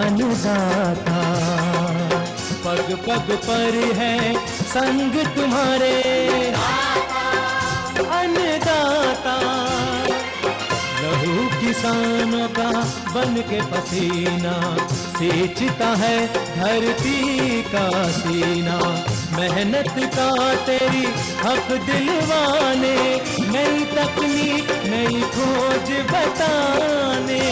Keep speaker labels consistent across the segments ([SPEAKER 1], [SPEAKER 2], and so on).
[SPEAKER 1] अन्नदाता। पग पग पर है संग तुम्हारे अन्नदाता। लहू किसानों का बन के पसीना सींचता है धरती का सीना। मेहनत का तेरी हक दिलवाने, नई तकनीक नई खोज बताने।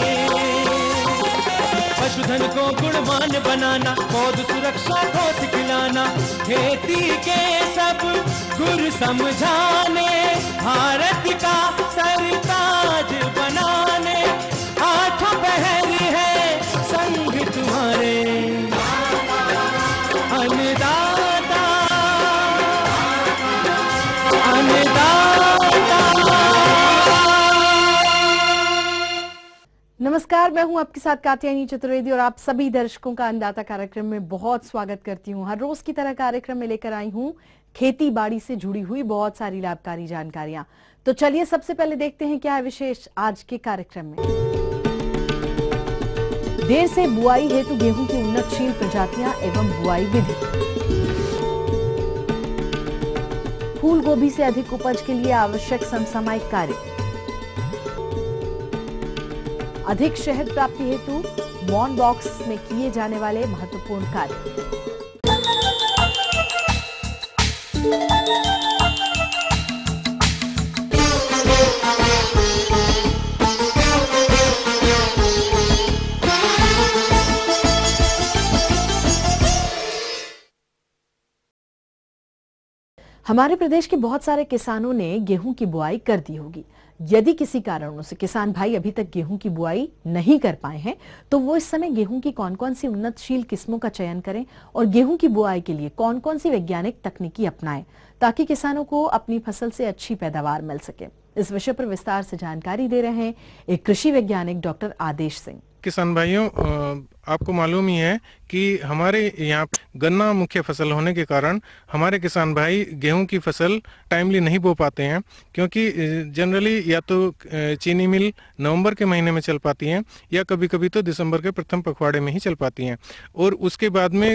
[SPEAKER 1] पशुधन को गुणवान बनाना, पौध सुरक्षा को सिखलाना, खेती के सब गुर समझाने, भारत का सरताज बनाने। आठों पहर है संग तुम्हारे अन्नदाता अन्नदाता।
[SPEAKER 2] नमस्कार, मैं हूं आपके साथ कात्यायनी चतुर्वेदी और आप सभी दर्शकों का अन्नदाता कार्यक्रम में बहुत स्वागत करती हूं। हर रोज की तरह कार्यक्रम में लेकर आई हूं खेती बाड़ी से जुड़ी हुई बहुत सारी लाभकारी जानकारियां। तो चलिए सबसे पहले देखते हैं क्या है विशेष आज के कार्यक्रम में। देर से बुआई हेतु गेहूं की उन्नतशील प्रजातियां एवं बुआई विधि। फूल गोभी से अधिक उपज के लिए आवश्यक समसामयिक कार्य। अधिक शहद प्राप्ति हेतु मॉन बॉक्स में किए जाने वाले महत्वपूर्ण कार्य। हमारे प्रदेश के बहुत सारे किसानों ने गेहूं की बुआई कर दी होगी। यदि किसी कारणों से किसान भाई अभी तक गेहूं की बुआई नहीं कर पाए हैं तो वो इस समय गेहूं की कौन कौन सी उन्नतशील किस्मों का चयन करें और गेहूं की बुआई के लिए कौन कौन सी वैज्ञानिक तकनीकी अपनाएं ताकि किसानों को अपनी फसल से अच्छी पैदावार मिल सके। इस विषय पर विस्तार से जानकारी दे रहे हैं एक कृषि वैज्ञानिक डॉक्टर आदेश सिंह।
[SPEAKER 3] किसान भाइयों, आपको मालूम ही है कि हमारे यहाँ गन्ना मुख्य फसल होने के कारण हमारे किसान भाई गेहूं की फसल टाइमली नहीं बो पाते हैं, क्योंकि जनरली या तो चीनी मिल नवंबर के महीने में चल पाती हैं या कभी कभी तो दिसंबर के प्रथम पखवाड़े में ही चल पाती हैं। और उसके बाद में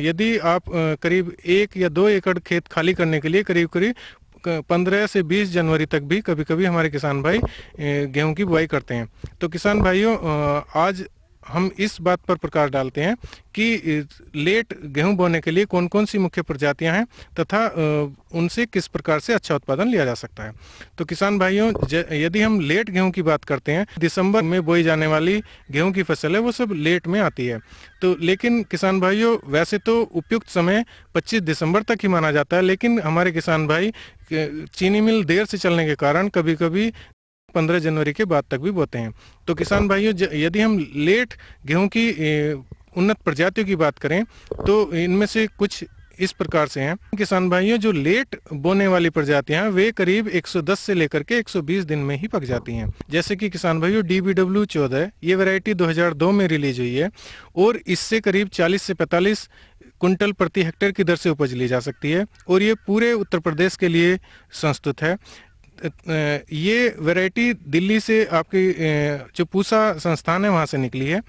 [SPEAKER 3] यदि आप करीब 1 या 2 एकड़ खेत खाली करने के लिए करीब करीब 15 से 20 जनवरी तक भी कभी कभी हमारे किसान भाई गेहूं की बुआई करते हैं। तो किसान भाइयों, आज हम इस बात पर प्रकाश डालते हैं कि लेट गेहूं बोने के लिए कौन कौन सी मुख्य प्रजातियां हैं तथा उनसे किस प्रकार से अच्छा उत्पादन लिया जा सकता है। तो किसान भाइयों, यदि हम लेट गेहूं की बात करते हैं, दिसंबर में बोई जाने वाली गेहूं की फसल है वो सब लेट में आती है। तो लेकिन किसान भाइयों, वैसे तो उपयुक्त समय 25 दिसंबर तक ही माना जाता है, लेकिन हमारे किसान भाई चीनी मिल देर से चलने के कारण कभी कभी 15 जनवरी के बाद तक भी बोते हैं। तो किसान भाइयों, यदि हम लेट गेहूं की उन्नत प्रजातियों की बात करें तो इनमें से कुछ इस प्रकार से हैं। किसान भाइयों, जो लेट बोने वाली प्रजातियां हैं वे करीब 110 से लेकर के 120 दिन में ही पक जाती हैं। जैसे कि किसान भाइयों, DBW 14 ये वैरायटी 2002 में रिलीज हुई है और इससे करीब 40 से 45 कुंटल प्रति हेक्टेयर की दर से उपज ली जा सकती है और ये पूरे उत्तर प्रदेश के लिए संस्तुत है। ये वैरायटी दिल्ली से आपकी जो पूसा संस्थान है वहाँ से निकली है।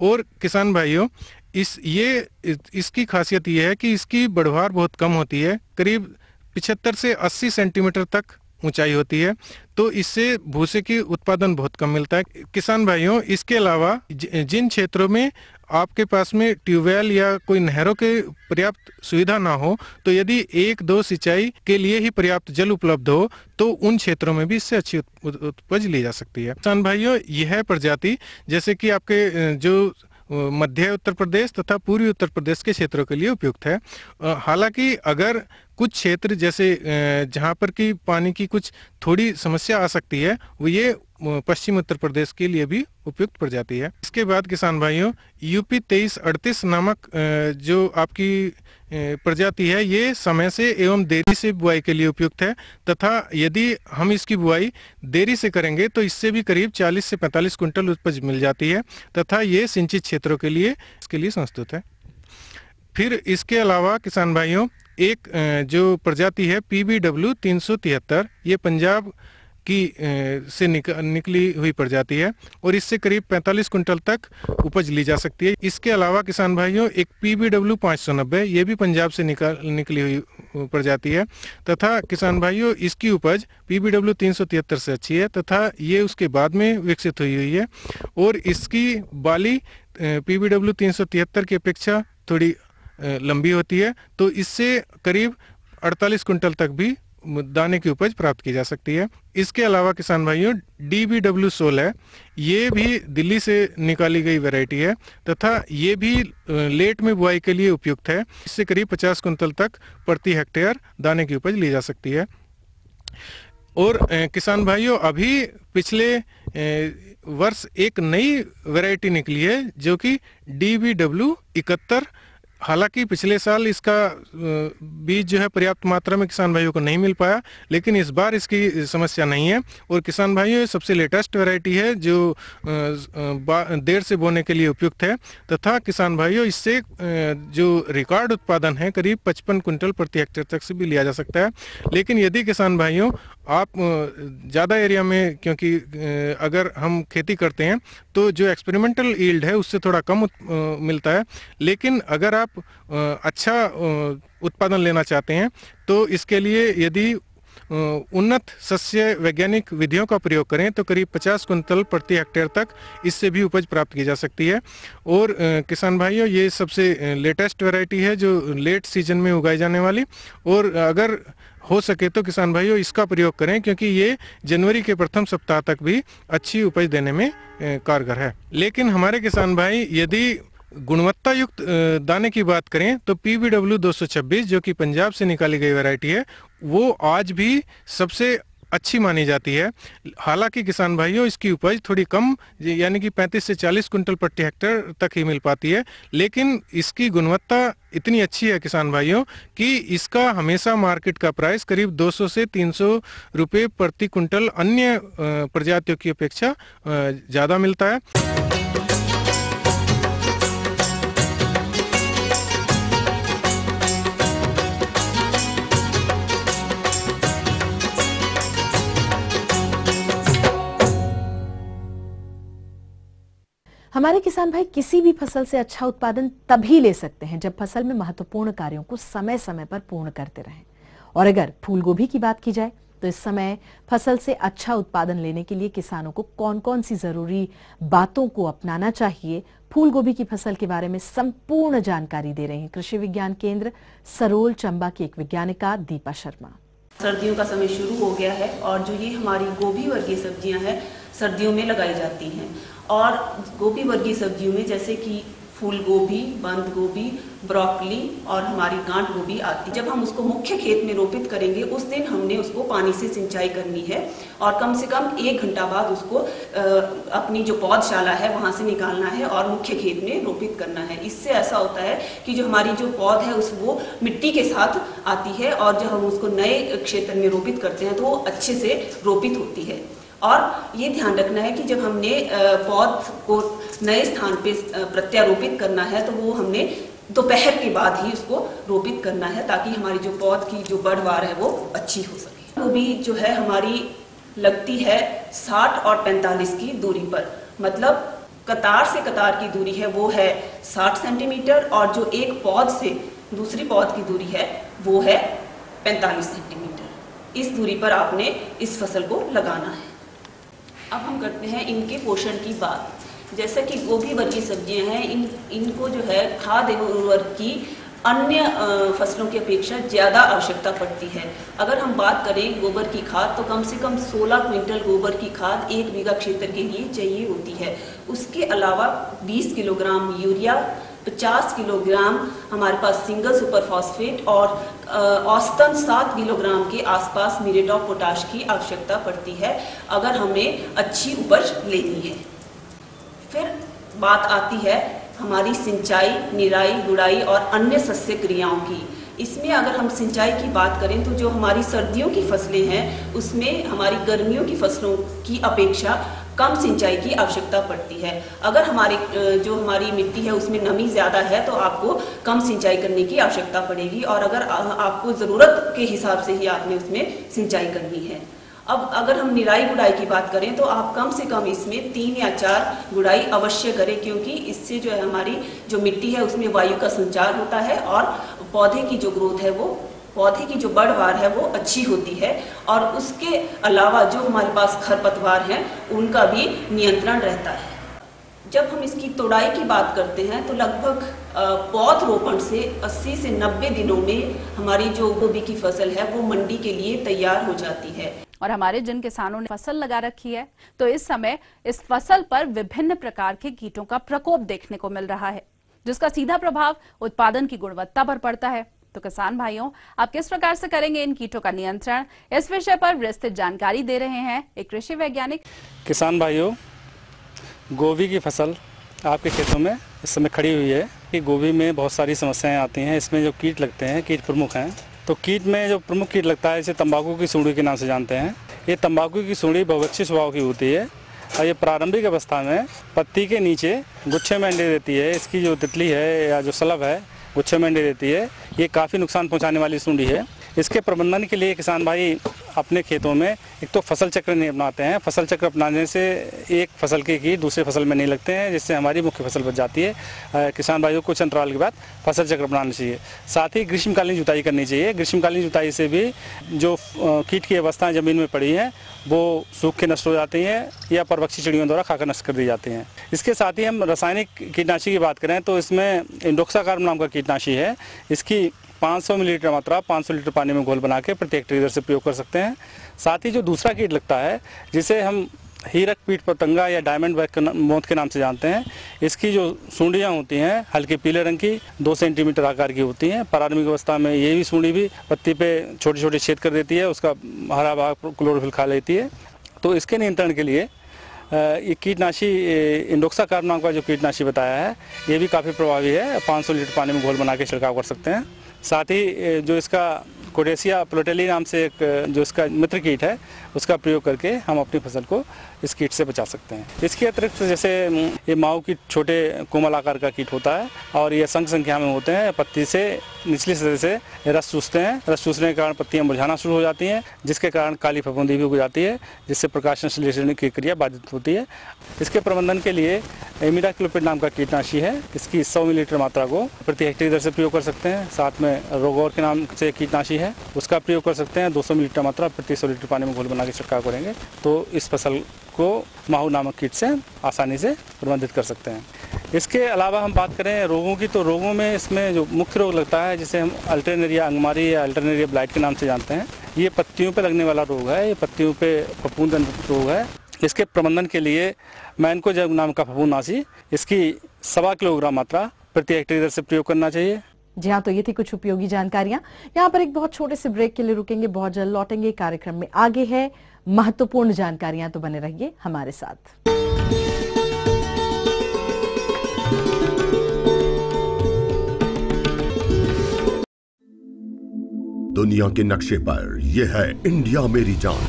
[SPEAKER 3] और किसान भाइयों, इसकी खासियत ये है कि इसकी बढ़वार बहुत कम होती है, करीब 75 से 80 सेंटीमीटर तक ऊंचाई होती है। तो इससे भूसे की उत्पादन बहुत कम मिलता है। किसान भाइयों, इसके अलावा जिन क्षेत्रों में आपके पास में ट्यूबवेल या कोई नहरों के पर्याप्त सुविधा ना हो, तो यदि 1-2 सिंचाई के लिए ही पर्याप्त जल उपलब्ध हो तो उन क्षेत्रों में भी इससे अच्छी उपज ली जा सकती है। किसान भाइयों, यह प्रजाति जैसे कि आपके जो मध्य उत्तर प्रदेश तथा पूर्वी उत्तर प्रदेश के क्षेत्रों के लिए उपयुक्त है। हालांकि अगर कुछ क्षेत्र जैसे जहां पर कि पानी की कुछ थोड़ी समस्या आ सकती है, वो ये पश्चिम उत्तर प्रदेश के लिए भी उपयुक्त प्रजाति है। इसके बाद किसान भाइयों, UP 2338 नामक जो आपकी प्रजाति है, ये समय से एवं देरी से बुआई के लिए उपयुक्त है तथा यदि हम इसकी बुआई देरी से करेंगे तो इससे भी करीब 40 से 45 कुंटल उपज मिल जाती है तथा ये सिंचित क्षेत्रों के लिए संस्तुत है। फिर इसके अलावा किसान भाइयों, एक जो प्रजाति है PBW 373, ये पंजाब से निकली हुई प्रजाति है और इससे करीब 45 कुंटल तक उपज ली जा सकती है। इसके अलावा किसान भाइयों एक PBW 590 ये भी पंजाब से निकली हुई प्रजाति है तथा किसान भाइयों इसकी उपज PBW 373 से अच्छी है तथा ये उसके बाद में विकसित हुई है और इसकी बाली PBW 373 की अपेक्षा थोड़ी लंबी होती है, तो इससे करीब 48 कुंटल तक भी दाने की उपज प्राप्त की जा सकती है। इसके अलावा किसान भाइयों DBW 16 ये भी दिल्ली से निकाली गई वैरायटी है तथा ये भी लेट में बुआई के लिए उपयुक्त है। इससे करीब 50 कुंटल तक प्रति हेक्टेयर दाने की उपज ली जा सकती है। और किसान भाइयों अभी पिछले वर्ष एक नई वैरायटी निकली है जो कि DBW 71। हालांकि पिछले साल इसका बीज जो है पर्याप्त मात्रा में किसान भाइयों को नहीं मिल पाया, लेकिन इस बार इसकी समस्या नहीं है और किसान भाइयों ये सबसे लेटेस्ट वैरायटी है जो देर से बोने के लिए उपयुक्त है तथा किसान भाइयों इससे जो रिकॉर्ड उत्पादन है करीब 55 कुंटल प्रति हेक्टेयर तक से भी लिया जा सकता है। लेकिन यदि किसान भाइयों आप ज़्यादा एरिया में, क्योंकि अगर हम खेती करते हैं तो जो एक्सपेरिमेंटल यील्ड है उससे थोड़ा कम मिलता है, लेकिन अगर आप अच्छा उत्पादन लेना चाहते हैं तो इसके लिए यदि उन्नत सस्य वैज्ञानिक विधियों का प्रयोग करें तो करीब 50 कुंटल प्रति हेक्टेयर तक इससे भी उपज प्राप्त की जा सकती है। और किसान भाइयों ये सबसे लेटेस्ट वैरायटी है जो लेट सीजन में उगाई जाने वाली, और अगर हो सके तो किसान भाइयों इसका प्रयोग करें क्योंकि ये जनवरी के प्रथम सप्ताह तक भी अच्छी उपज देने में कारगर है। लेकिन हमारे किसान भाई यदि गुणवत्ता युक्त दाने की बात करें तो PBW 226 जो कि पंजाब से निकाली गई वैरायटी है वो आज भी सबसे अच्छी मानी जाती है। हालांकि किसान भाइयों इसकी उपज थोड़ी कम यानी कि 35 से 40 कुंटल प्रति हेक्टेयर तक ही मिल पाती है, लेकिन इसकी गुणवत्ता इतनी अच्छी है किसान भाइयों कि इसका हमेशा मार्केट का प्राइस करीब 200 से 300 रुपये प्रति कुंटल अन्य प्रजातियों की अपेक्षा ज़्यादा मिलता है।
[SPEAKER 2] हमारे किसान भाई किसी भी फसल से अच्छा उत्पादन तभी ले सकते हैं जब फसल में महत्वपूर्ण कार्यों को समय समय पर पूर्ण करते रहें। और अगर फूल गोभी की बात की जाए तो इस समय फसल से अच्छा उत्पादन लेने के लिए किसानों को कौन कौन सी जरूरी बातों को अपनाना चाहिए, फूल गोभी की फसल के बारे में संपूर्ण जानकारी दे रहे हैं कृषि विज्ञान केंद्र सरोल चंबा की एक वैज्ञानिका दीपा शर्मा।
[SPEAKER 4] सर्दियों का समय शुरू हो गया है और जो ये हमारी गोभी वर्गीय सब्जियां हैं सर्दियों में लगाई जाती हैं। और गोभी वर्गीय सब्जियों में जैसे कि फूल गोभी, बंद गोभी, ब्रोकली और हमारी गांठ गोभी आती। जब हम उसको मुख्य खेत में रोपित करेंगे उस दिन हमने उसको पानी से सिंचाई करनी है और कम से कम 1 घंटा बाद उसको अपनी जो पौधशाला है वहाँ से निकालना है और मुख्य खेत में रोपित करना है। इससे ऐसा होता है कि जो हमारी जो पौध है वो मिट्टी के साथ आती है और जब हम उसको नए क्षेत्र में रोपित करते हैं तो वो अच्छे से रोपित होती है। और ये ध्यान रखना है कि जब हमने पौध को नए स्थान पे प्रत्यारोपित करना है तो वो हमने दोपहर के बाद ही उसको रोपित करना है ताकि हमारी जो पौध की जो बढ़वार है वो अच्छी हो सके। गोभी जो है हमारी लगती है 60 और 45 की दूरी पर, मतलब कतार से कतार की दूरी है वो है 60 सेंटीमीटर और जो एक पौध से दूसरी पौध की दूरी है वो है 45 सेंटीमीटर। इस दूरी पर आपने इस फसल को लगाना है। अब हम करते हैं इनके पोषण की बात। जैसा कि गोभी वर्गीय सब्जियां हैं इनको जो है खाद एवं उर्वरक की अन्य फसलों की अपेक्षा ज़्यादा आवश्यकता पड़ती है। अगर हम बात करें गोबर की खाद तो कम से कम 16 क्विंटल गोबर की खाद 1 बीघा क्षेत्र के लिए चाहिए होती है। उसके अलावा 20 किलोग्राम यूरिया, 50 किलोग्राम हमारे पास सिंगल सुपर फॉस्फेट और औसतन 7 किलोग्राम के आसपास म्यूरेट ऑफ पोटाश की आवश्यकता पड़ती है अगर हमें अच्छी उपज लेनी है। फिर बात आती है हमारी सिंचाई, निराई, गुड़ाई और अन्य सस्य क्रियाओं की। इसमें अगर हम सिंचाई की बात करें तो जो हमारी सर्दियों की फसलें हैं उसमें हमारी गर्मियों की फसलों की अपेक्षा कम सिंचाई की आवश्यकता पड़ती है। अगर हमारी मिट्टी है उसमें नमी ज़्यादा है तो आपको कम सिंचाई करने की आवश्यकता पड़ेगी और अगर आपको ज़रूरत के हिसाब से ही आपने उसमें सिंचाई करनी है। अब अगर हम निराई गुड़ाई की बात करें तो आप कम से कम इसमें 3 या 4 गुड़ाई अवश्य करें, क्योंकि इससे जो है हमारी जो मिट्टी है उसमें वायु का संचार होता है और पौधे की जो ग्रोथ है वो, पौधे की जो बढ़वार है वो अच्छी होती है, और उसके अलावा जो हमारे पास खरपतवार हैं उनका भी नियंत्रण रहता है। जब हम इसकी तोड़ाई की बात करते हैं तो लगभग पौध रोपण से 80 से 90 दिनों में हमारी जो गोभी की फसल है वो मंडी के लिए तैयार हो जाती है।
[SPEAKER 5] और हमारे जिन किसानों ने फसल लगा रखी है तो इस समय इस फसल पर विभिन्न प्रकार के कीटों का प्रकोप देखने को मिल रहा है, जिसका सीधा प्रभाव उत्पादन की गुणवत्ता पर पड़ता है। तो किसान भाइयों, आप किस प्रकार से करेंगे इन कीटों का नियंत्रण, इस विषय पर विस्तृत जानकारी दे रहे हैं एक कृषि वैज्ञानिक।
[SPEAKER 6] किसान भाइयों, गोभी की फसल आपके खेतों में इस समय खड़ी हुई है कि गोभी में बहुत सारी समस्याएं आती हैं। इसमें जो कीट लगते हैं, कीट प्रमुख हैं। तो कीट में जो प्रमुख कीट लगता है इसे तंबाकू की सूंडी के नाम से जानते हैं। ये तंबाकू की सूंडी बहुत अच्छे स्वभाव की होती है और ये प्रारंभिक अवस्था में पत्ती के नीचे गुच्छे में अंडे देती है। इसकी जो तितली है या जो सलब है गुच्छे में अंडे देती है। ये काफ़ी नुकसान पहुँचाने वाली सूंडी है। इसके प्रबंधन के लिए किसान भाई अपने खेतों में एक तो फसल चक्र नहीं अपनाते हैं। फसल चक्र अपनाने से एक फसल के कीट दूसरे फसल में नहीं लगते हैं, जिससे हमारी मुख्य फसल बच जाती है। किसान भाइयों को कुछ अंतराल के बाद फसल चक्र अपनाना चाहिए। साथ ही ग्रीष्मकालीन जुताई करनी चाहिए। ग्रीष्मकालीन जुताई से भी जो कीट की अवस्थाएं ज़मीन में पड़ी हैं वो सूख के नष्ट हो जाती हैं या परभक्षी चिड़ियों द्वारा खाकर नष्ट कर दी जाती हैं। इसके साथ ही हम रासायनिक कीटनाशी की बात करें तो इसमें इंडोक्साकार्ब नाम का कीटनाशी है। इसकी 500 मिलीलीटर मात्रा 500 लीटर पानी में घोल बना के प्रति हेक्टेयर से प्रयोग कर सकते हैं। साथ ही जो दूसरा कीट लगता है जिसे हम हीरक पीठ पतंगा या डायमंड बैक मोथ के नाम से जानते हैं, इसकी जो सूंडियाँ होती हैं हल्के पीले रंग की 2 सेंटीमीटर आकार की होती हैं। प्रारंभिक अवस्था में ये भी सूंडी भी पत्ती पे छोटे छोटे छेद कर देती है, उसका हरा भाग क्लोरोफिल खा लेती है। तो इसके नियंत्रण के लिए ये कीटनाशी इंडोक्साकार्ब नाम का जो कीटनाशी बताया है ये भी काफ़ी प्रभावी है। 500 लीटर पानी में घोल बना के छिड़काव कर सकते हैं। साथ ही जो इसका कोडेसिया प्लोटेली नाम से एक जो इसका मित्र कीट है उसका प्रयोग करके हम अपनी फसल को इस कीट से बचा सकते हैं। इसके अतिरिक्त जैसे ये माऊ कीट छोटे कोमल आकार का कीट होता है और ये संख्या संख्या में होते हैं। पत्ती से निचली सतह से रस चूसते हैं। रस चूसने के कारण पत्तियां मुरझाना शुरू हो जाती हैं, जिसके कारण काली फफूंदी भी हो जाती है, जिससे प्रकाश संश्लेषण की क्रिया बाधित होती है। इसके प्रबंधन के लिए इमिडाक्लोपिड नाम का कीटनाशी है। इसकी 100 मिलीलीटर मात्रा को प्रति हेक्टेयर दर से प्रयोग कर सकते हैं। साथ में रोगोर के नाम से कीटनाशी है, उसका प्रयोग कर सकते हैं। 200 मिलीलीटर मात्रा प्रति 100 लीटर पानी में घोल बना के छिड़काव करेंगे तो इस फसल को माहू नामक कीट से आसानी से प्रबंधित कर सकते हैं। इसके अलावा हम बात करें रोगों की, तो रोगों में इसमें जो मुख्य रोग लगता है जिसे हम अल्टरनेरिया अंगमारी या अल्टरनेरिया ब्लाइट के नाम से जानते हैं, ये पत्तियों पे लगने वाला रोग है। ये पत्तियों पे फफूंद रोग है। इसके प्रबंधन के लिए मैनकोजेब नाम का फफूंदनाशी इसकी 1.25 किलोग्राम मात्रा प्रति हेक्टेयर से प्रयोग करना चाहिए।
[SPEAKER 2] जी हाँ, तो ये थी कुछ उपयोगी जानकारियां। यहाँ पर एक बहुत छोटे से ब्रेक के लिए रुकेंगे, बहुत जल्द लौटेंगे। कार्यक्रम में आगे है महत्वपूर्ण जानकारियां, तो बने रहिए हमारे साथ।
[SPEAKER 7] दुनिया के नक्शे पर यह है इंडिया मेरी जान।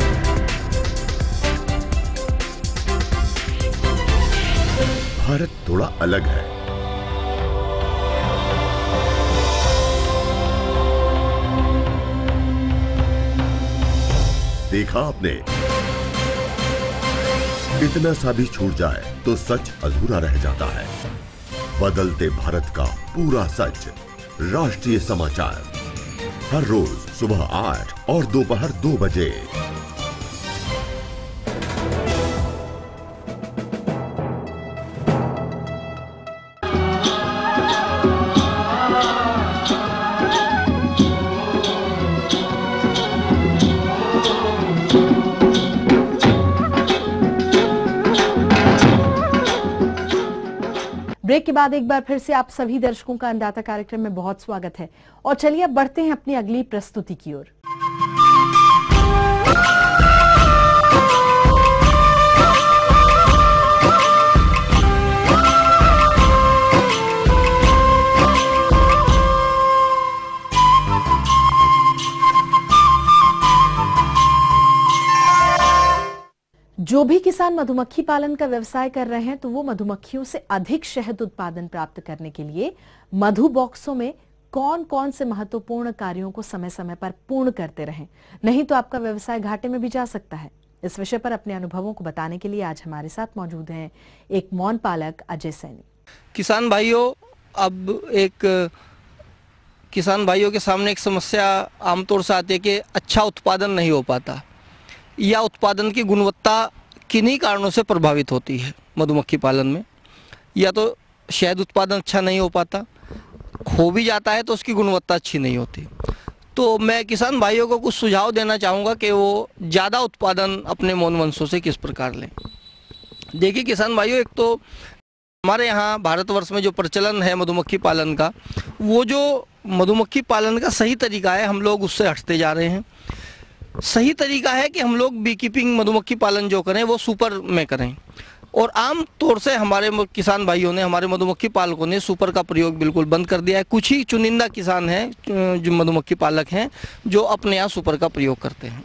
[SPEAKER 7] भारत थोड़ा अलग है। देखा आपने, इतना सा भी छूट जाए तो सच अधूरा रह जाता है। बदलते भारत का पूरा सच। राष्ट्रीय समाचार हर रोज सुबह 8 और दोपहर 2 बजे।
[SPEAKER 2] ब्रेक के बाद एक बार फिर से आप सभी दर्शकों का अन्नदाता कार्यक्रम में बहुत स्वागत है। और चलिए अब बढ़ते हैं अपनी अगली प्रस्तुति की ओर। जो भी किसान मधुमक्खी पालन का व्यवसाय कर रहे हैं तो वो मधुमक्खियों से अधिक शहद उत्पादन प्राप्त करने के लिए मधु बॉक्सों में कौन कौन से महत्वपूर्ण कार्यों को समय समय पर पूर्ण करते रहें, नहीं तो आपका व्यवसाय घाटे में भी जा सकता है। इस विषय पर अपने अनुभवों को बताने के लिए आज हमारे साथ मौजूद हैं एक मौन पालक अजय सैनी।
[SPEAKER 8] किसान भाइयों, अब एक किसान भाइयों के सामने एक समस्या आमतौर से आती है कि अच्छा उत्पादन नहीं हो पाता या उत्पादन की गुणवत्ता किन्हीं कारणों से प्रभावित होती है मधुमक्खी पालन में। या तो शहद उत्पादन अच्छा नहीं हो पाता, हो भी जाता है तो उसकी गुणवत्ता अच्छी नहीं होती। तो मैं किसान भाइयों को कुछ सुझाव देना चाहूँगा कि वो ज़्यादा उत्पादन अपने मौन वंशों से किस प्रकार लें। देखिए किसान भाइयों, एक तो हमारे यहाँ भारतवर्ष में जो प्रचलन है मधुमक्खी पालन का, वो जो मधुमक्खी पालन का सही तरीका है, हम लोग उससे हटते जा रहे हैं। सही तरीका है कि हम लोग बी कीपिंग मधुमक्खी पालन जो करें वो सुपर में करें। और आम तौर से हमारे किसान भाइयों ने, हमारे मधुमक्खी पालकों ने सुपर का प्रयोग बिल्कुल बंद कर दिया है। कुछ ही चुनिंदा किसान हैं जो मधुमक्खी पालक हैं जो अपने यहाँ सुपर का प्रयोग करते हैं।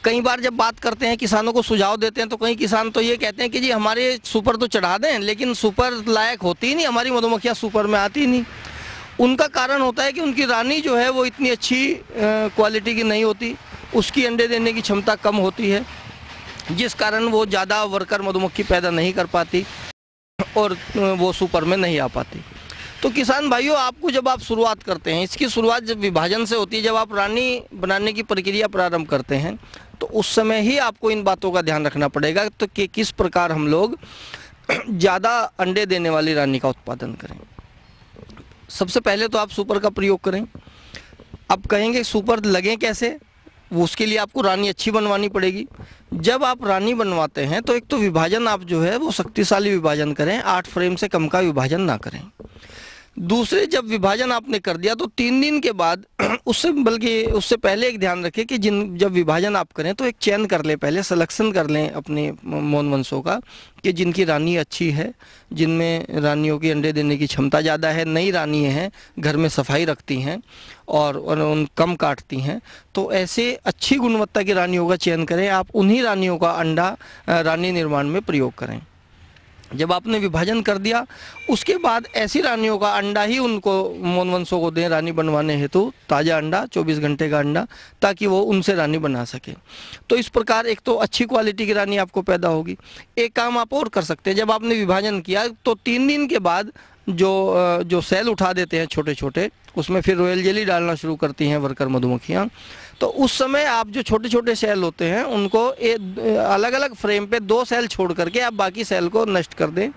[SPEAKER 8] कई बार जब बात करते हैं, किसानों को सुझाव देते हैं, तो कई किसान तो ये कहते हैं कि जी हमारे सुपर तो चढ़ा दें, लेकिन सुपर लायक होती ही नहीं, हमारी मधुमक्खियाँ सुपर में आती ही नहीं। उनका कारण होता है कि उनकी रानी जो है वो इतनी अच्छी क्वालिटी की नहीं होती, उसकी अंडे देने की क्षमता कम होती है, जिस कारण वो ज़्यादा वर्कर मधुमक्खी पैदा नहीं कर पाती और वो सुपर में नहीं आ पाती। तो किसान भाइयों, आपको जब आप शुरुआत करते हैं, इसकी शुरुआत जब विभाजन से होती है, जब आप रानी बनाने की प्रक्रिया प्रारंभ करते हैं, तो उस समय ही आपको इन बातों का ध्यान रखना पड़ेगा तो कि किस प्रकार हम लोग ज़्यादा अंडे देने वाली रानी का उत्पादन करें। सबसे पहले तो आप सुपर का प्रयोग करें। अब कहेंगे सुपर लगें कैसे, वो उसके लिए आपको रानी अच्छी बनवानी पड़ेगी। जब आप रानी बनवाते हैं तो एक तो विभाजन आप जो है वो शक्तिशाली विभाजन करें, 8 फ्रेम से कम का विभाजन ना करें। दूसरे, जब विभाजन आपने कर दिया तो 3 दिन के बाद उससे पहले एक ध्यान रखें कि जब विभाजन आप करें तो एक चयन कर लें, पहले सिलेक्शन कर लें अपने मौन वंशों का कि जिनकी रानी अच्छी है, जिनमें रानियों की अंडे देने की क्षमता ज़्यादा है, नई रानी हैं, घर में सफाई रखती हैं और उन कम काटती हैं, तो ऐसे अच्छी गुणवत्ता की रानियों का चयन करें। आप उन्हीं रानियों का अंडा रानी निर्माण में प्रयोग करें। जब आपने विभाजन कर दिया, उसके बाद ऐसी रानियों का अंडा ही उनको मौन वंशों को दें रानी बनवाने हेतु, ताज़ा अंडा, 24 घंटे का अंडा, ताकि वो उनसे रानी बना सके। तो इस प्रकार एक तो अच्छी क्वालिटी की रानी आपको पैदा होगी। एक काम आप और कर सकते हैं, जब आपने विभाजन किया तो 3 दिन के बाद जो सेल उठा देते हैं छोटे छोटे, उसमें फिर रॉयल जेली डालना शुरू करती हैं वर्कर मधुमक्खियाँ। तो उस समय आप जो छोटे छोटे सेल होते हैं उनको अलग अलग फ्रेम पे 2 सेल छोड़ करके आप बाकी सेल को नष्ट कर दें,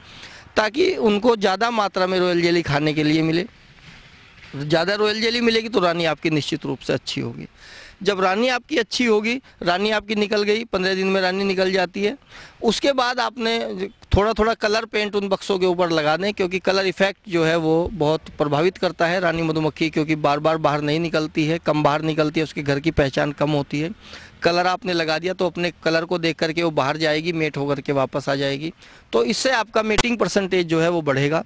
[SPEAKER 8] ताकि उनको ज़्यादा मात्रा में रॉयल जेली खाने के लिए मिले। ज़्यादा रॉयल जेली मिलेगी तो रानी आपकी निश्चित रूप से अच्छी होगी। जब रानी आपकी अच्छी होगी, रानी आपकी निकल गई, 15 दिन में रानी निकल जाती है, उसके बाद आपने थोड़ा थोड़ा कलर पेंट उन बक्सों के ऊपर लगा दें, क्योंकि कलर इफेक्ट जो है वो बहुत प्रभावित करता है रानी मधुमक्खी, क्योंकि बार बार बाहर नहीं निकलती है, कम बाहर निकलती है, उसके घर की पहचान कम होती है। कलर आपने लगा दिया तो अपने कलर को देख करके वो बाहर जाएगी, मेट होकर के वापस आ जाएगी। तो इससे आपका मेटिंग परसेंटेज जो है वो बढ़ेगा।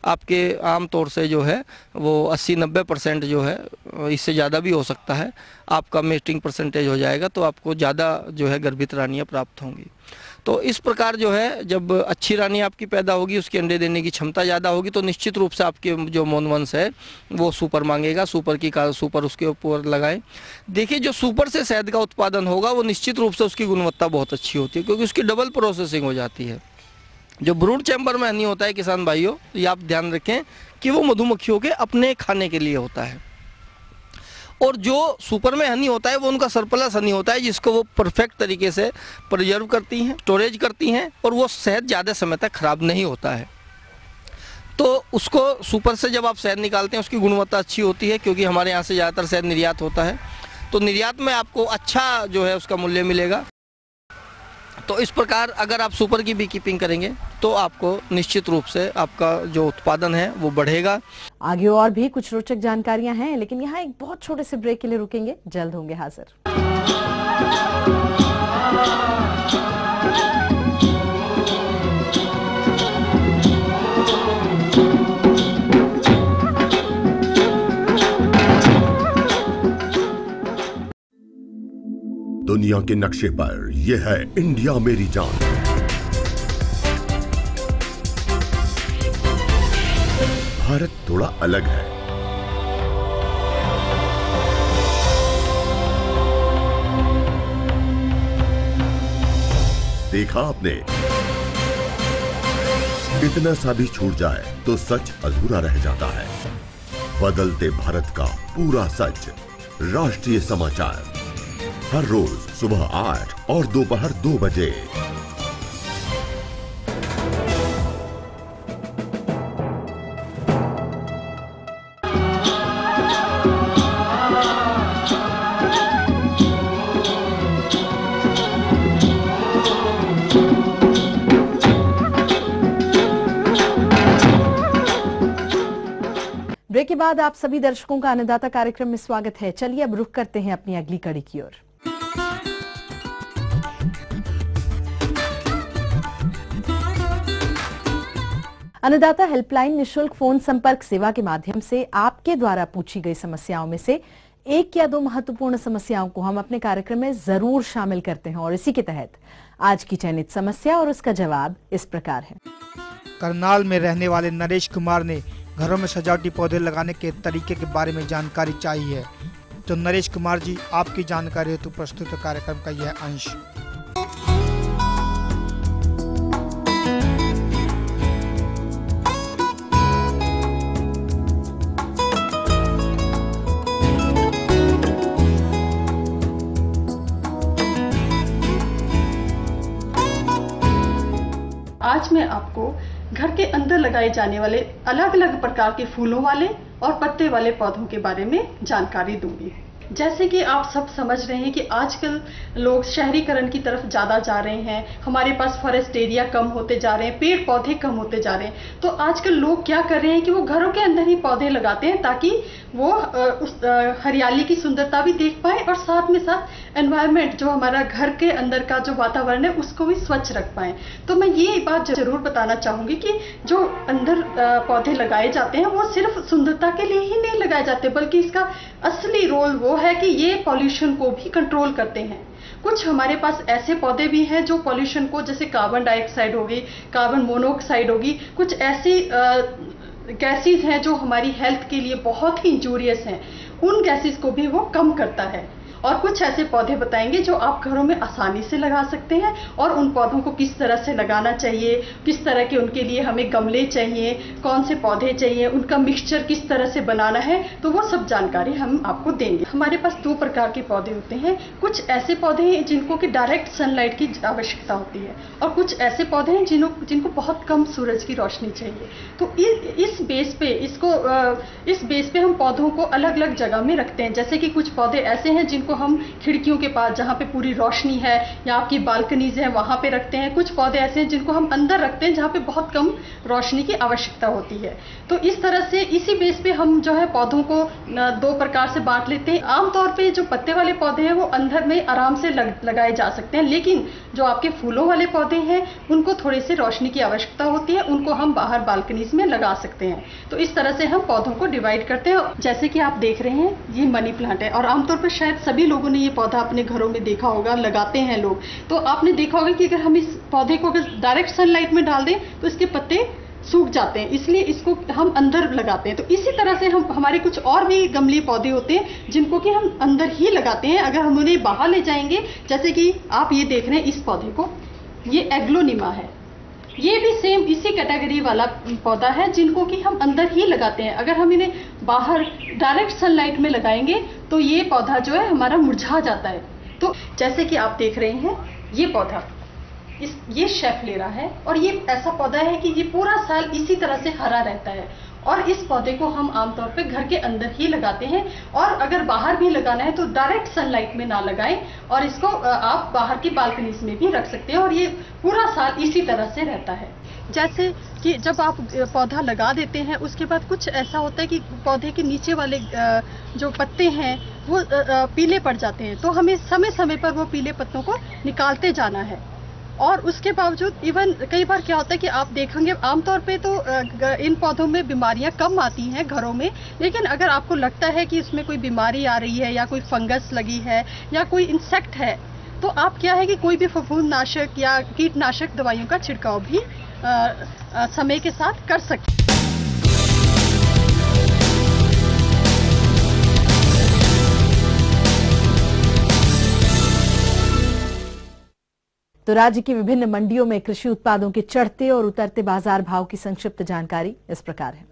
[SPEAKER 8] आपके आम तौर से जो है वो 80-90% जो है, इससे ज़्यादा भी हो सकता है, आपका मेटिंग परसेंटेज हो जाएगा, तो आपको ज़्यादा जो है गर्भित रानियाँ प्राप्त होंगी। तो इस प्रकार जो है, जब अच्छी रानी आपकी पैदा होगी, उसके अंडे देने की क्षमता ज़्यादा होगी, तो निश्चित रूप से आपके जो मौन वंश है वो सुपर मांगेगा। सुपर उसके ऊपर लगाएं। देखिए, जो सुपर से शहद का उत्पादन होगा वो निश्चित रूप से उसकी गुणवत्ता बहुत अच्छी होती है, क्योंकि उसकी डबल प्रोसेसिंग हो जाती है। जो ब्रूड चैम्बर में हनी होता है किसान भाइयों, ये आप ध्यान रखें कि वो मधुमक्खियों के अपने खाने के लिए होता है, और जो सुपर में हनी होता है वो उनका सरप्लस हनी होता है, जिसको वो परफेक्ट तरीके से प्रिजर्व करती हैं, स्टोरेज करती हैं, और वो शहद ज़्यादा समय तक ख़राब नहीं होता है। तो उसको सुपर से जब आप शहद निकालते हैं, उसकी गुणवत्ता अच्छी होती है, क्योंकि हमारे यहाँ से ज़्यादातर शहद निर्यात होता है, तो निर्यात में आपको अच्छा जो है उसका मूल्य मिलेगा। तो इस प्रकार अगर आप सुपर की बी कीपिंग करेंगे तो आपको निश्चित रूप से आपका जो उत्पादन है वो बढ़ेगा।
[SPEAKER 2] आगे और भी कुछ रोचक जानकारियां हैं, लेकिन यहाँ एक बहुत छोटे से ब्रेक के लिए रुकेंगे, जल्द होंगे हाजिर।
[SPEAKER 7] दुनिया के नक्शे पर यह है इंडिया मेरी जान। भारत थोड़ा अलग है, देखा आपने? इतना सा भी छूट जाए तो सच अधूरा रह जाता है। बदलते भारत का पूरा सच, राष्ट्रीय समाचार, हर रोज सुबह 8 और दोपहर 2 बजे।
[SPEAKER 2] ब्रेक के बाद आप सभी दर्शकों का अन्नदाता कार्यक्रम में स्वागत है। चलिए अब रुख करते हैं अपनी अगली कड़ी की ओर। अन्नदाता हेल्पलाइन निशुल्क फोन संपर्क सेवा के माध्यम से आपके द्वारा पूछी गई समस्याओं में से एक या दो महत्वपूर्ण समस्याओं को हम अपने कार्यक्रम में जरूर शामिल करते हैं और इसी के तहत आज की चयनित समस्या और उसका जवाब इस प्रकार है।
[SPEAKER 9] करनाल में रहने वाले नरेश कुमार ने घरों में सजावटी पौधे लगाने के तरीके के बारे में जानकारी चाहिए है। तो नरेश कुमार जी, आपकी जानकारी हेतु प्रस्तुत कार्यक्रम का यह अंश।
[SPEAKER 10] आज मैं आपको घर के अंदर लगाए जाने वाले अलग अलग प्रकार के फूलों वाले और पत्ते वाले पौधों के बारे में जानकारी दूंगी। जैसे कि आप सब समझ रहे हैं कि आजकल लोग शहरीकरण की तरफ ज़्यादा जा रहे हैं, हमारे पास फॉरेस्ट एरिया कम होते जा रहे हैं, पेड़ पौधे कम होते जा रहे हैं। तो आजकल लोग क्या कर रहे हैं कि वो घरों के अंदर ही पौधे लगाते हैं ताकि वो उस हरियाली की सुंदरता भी देख पाए और साथ में साथ एनवायरनमेंट जो हमारा घर के अंदर का जो वातावरण है उसको भी स्वच्छ रख पाए। तो मैं ये बात जरूर बताना चाहूँगी कि जो अंदर पौधे लगाए जाते हैं वो सिर्फ सुंदरता के लिए ही नहीं लगाए जाते, बल्कि इसका असली रोल वो है कि ये पॉल्यूशन को भी कंट्रोल करते हैं। कुछ हमारे पास ऐसे पौधे भी हैं जो पॉल्यूशन को, जैसे कार्बन डाइऑक्साइड होगी, कार्बन मोनोऑक्साइड होगी, कुछ ऐसी गैसेस हैं जो हमारी हेल्थ के लिए बहुत ही इंजूरियस हैं, उन गैसेस को भी वो कम करता है। और कुछ ऐसे पौधे बताएंगे जो आप घरों में आसानी से लगा सकते हैं और उन पौधों को किस तरह से लगाना चाहिए, किस तरह के उनके लिए हमें गमले चाहिए, कौन से पौधे चाहिए, उनका मिक्सचर किस तरह से बनाना है, तो वो सब जानकारी हम आपको देंगे। हमारे पास 2 प्रकार के पौधे होते हैं। कुछ ऐसे पौधे हैं जिनको कि डायरेक्ट सनलाइट की आवश्यकता होती है और कुछ ऐसे पौधे हैं जिनको बहुत कम सूरज की रोशनी चाहिए। तो इस बेस पे हम पौधों को अलग अलग जगह में रखते हैं। जैसे कि कुछ पौधे ऐसे हैं जिनको हम खिड़कियों के पास, जहाँ पे पूरी रोशनी है या आपकी बालकनीज है, वहां पे रखते हैं। कुछ पौधे ऐसे हैं जिनको हम अंदर रखते हैं जहाँ पे बहुत कम रोशनी की आवश्यकता होती है। तो इस तरह से इसी बेस पे हम जो है पौधों को 2 प्रकार से बांट लेते हैं। आमतौर पे जो पत्ते वाले पौधे हैं वो अंदर में आराम से लगाए जा सकते हैं, लेकिन जो आपके फूलों वाले पौधे हैं उनको थोड़ी सी रोशनी की आवश्यकता होती है, उनको हम बाहर बालकनीज में लगा सकते हैं। तो इस तरह से हम पौधों को डिवाइड करते हैं। जैसे कि आप देख रहे हैं ये मनी प्लांट है और आमतौर पर शायद सभी लोगों ने ये पौधा अपने घरों में देखा होगा, लगाते हैं लोग। तो आपने देखा होगा कि अगर हम इस पौधे को अगर डायरेक्ट सनलाइट में डाल दें तो इसके पत्ते सूख जाते हैं, इसलिए इसको हम अंदर लगाते हैं। तो इसी तरह से हमारे कुछ और भी गमले पौधे होते हैं जिनको कि हम अंदर ही लगाते हैं। अगर हम उन्हें बाहर ले जाएंगे, जैसे कि आप ये देख रहे हैं इस पौधे को, ये एग्लोनिमा है, ये भी सेम इसी कैटेगरी वाला पौधा है जिनको कि हम अंदर ही लगाते हैं। अगर हम इन्हें बाहर डायरेक्ट सनलाइट में लगाएंगे तो ये पौधा जो है हमारा मुरझा जाता है। तो जैसे कि आप देख रहे हैं ये पौधा, ये शेफलेरा है और ये ऐसा पौधा है कि ये पूरा साल इसी तरह से हरा रहता है और इस पौधे को हम आमतौर पे घर के अंदर ही लगाते हैं। और अगर बाहर भी लगाना है तो डायरेक्ट सनलाइट में ना लगाएं और इसको आप बाहर की बालकनीज में भी रख सकते हैं और ये पूरा साल इसी तरह से रहता है। जैसे कि जब आप पौधा लगा देते हैं उसके बाद कुछ ऐसा होता है कि पौधे के नीचे वाले जो पत्ते हैं वो पीले पड़ जाते हैं, तो हमें समय समय पर वो पीले पत्तों को निकालते जाना है। और उसके बावजूद इवन कई बार क्या होता है कि आप देखेंगे आमतौर पे तो इन पौधों में बीमारियां कम आती हैं घरों में, लेकिन अगर आपको लगता है कि इसमें कोई बीमारी आ रही है या कोई फंगस लगी है या कोई इंसेक्ट है, तो आप क्या है कि कोई भी फफूंदनाशक या कीटनाशक दवाइयों का छिड़काव भी समय के साथ कर सकते हैं।
[SPEAKER 2] तो राज्य की विभिन्न मंडियों में कृषि उत्पादों के चढ़ते और उतरते बाजार भाव की संक्षिप्त जानकारी इस प्रकार है।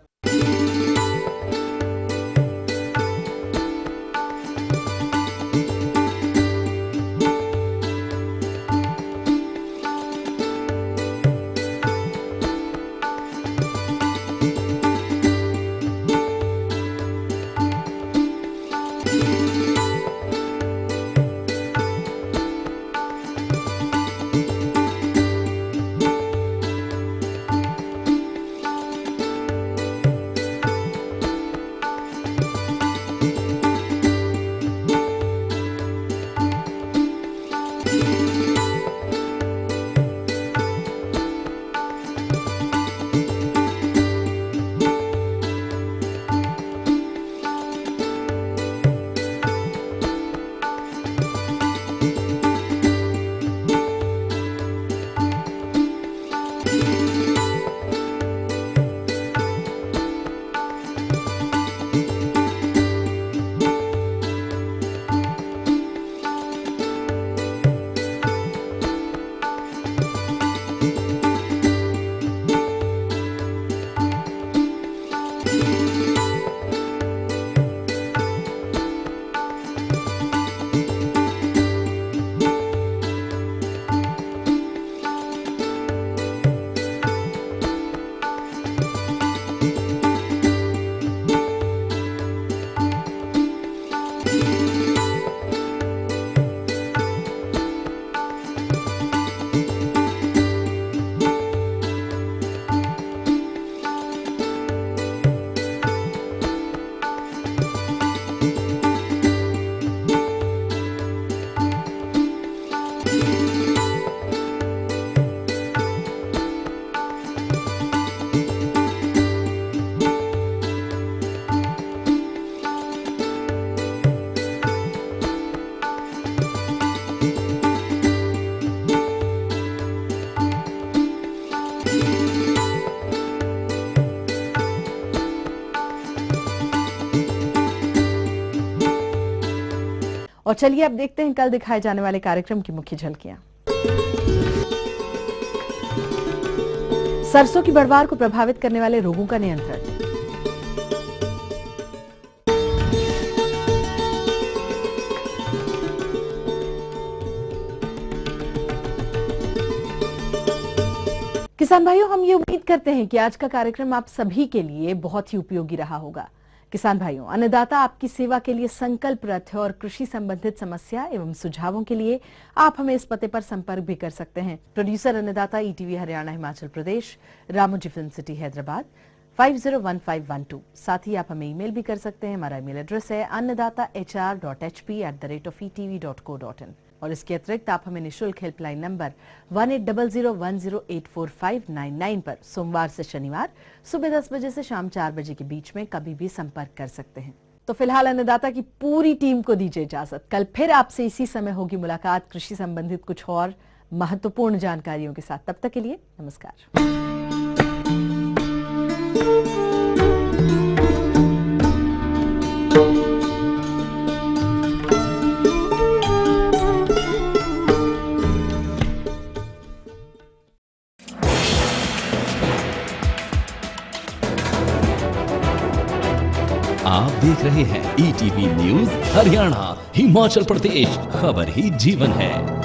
[SPEAKER 2] और चलिए अब देखते हैं कल दिखाए जाने वाले कार्यक्रम की मुख्य झलकियां। सरसों की बढ़वार को प्रभावित करने वाले रोगों का नियंत्रण। किसान भाइयों, हम ये उम्मीद करते हैं कि आज का कार्यक्रम आप सभी के लिए बहुत ही उपयोगी रहा होगा। किसान भाइयों, अन्नदाता आपकी सेवा के लिए संकल्परत है और कृषि संबंधित समस्या एवं सुझावों के लिए आप हमें इस पते पर संपर्क भी कर सकते हैं। प्रोड्यूसर अन्नदाता, ETV Haryana Himachal Pradesh, Ramoji film city Hyderabad 501512। साथ ही आप हमें ईमेल भी कर सकते हैं। हमारा ईमेल एड्रेस है annadatar.hp@theratefetv.co.in। और इसके अतिरिक्त आप हमें निःशुल्क हेल्पलाइन नंबर 180010084599 पर सोमवार से शनिवार सुबह 10 बजे से शाम 4 बजे के बीच में कभी भी संपर्क कर सकते हैं। तो फिलहाल अन्नदाता की पूरी टीम को दीजिए इजाजत। कल फिर आपसे इसी समय होगी मुलाकात कृषि संबंधित कुछ और महत्वपूर्ण जानकारियों के साथ। तब तक के लिए नमस्कार।
[SPEAKER 11] आप देख रहे हैं ईटीवी न्यूज़ हरियाणा हिमाचल प्रदेश, खबर ही जीवन है।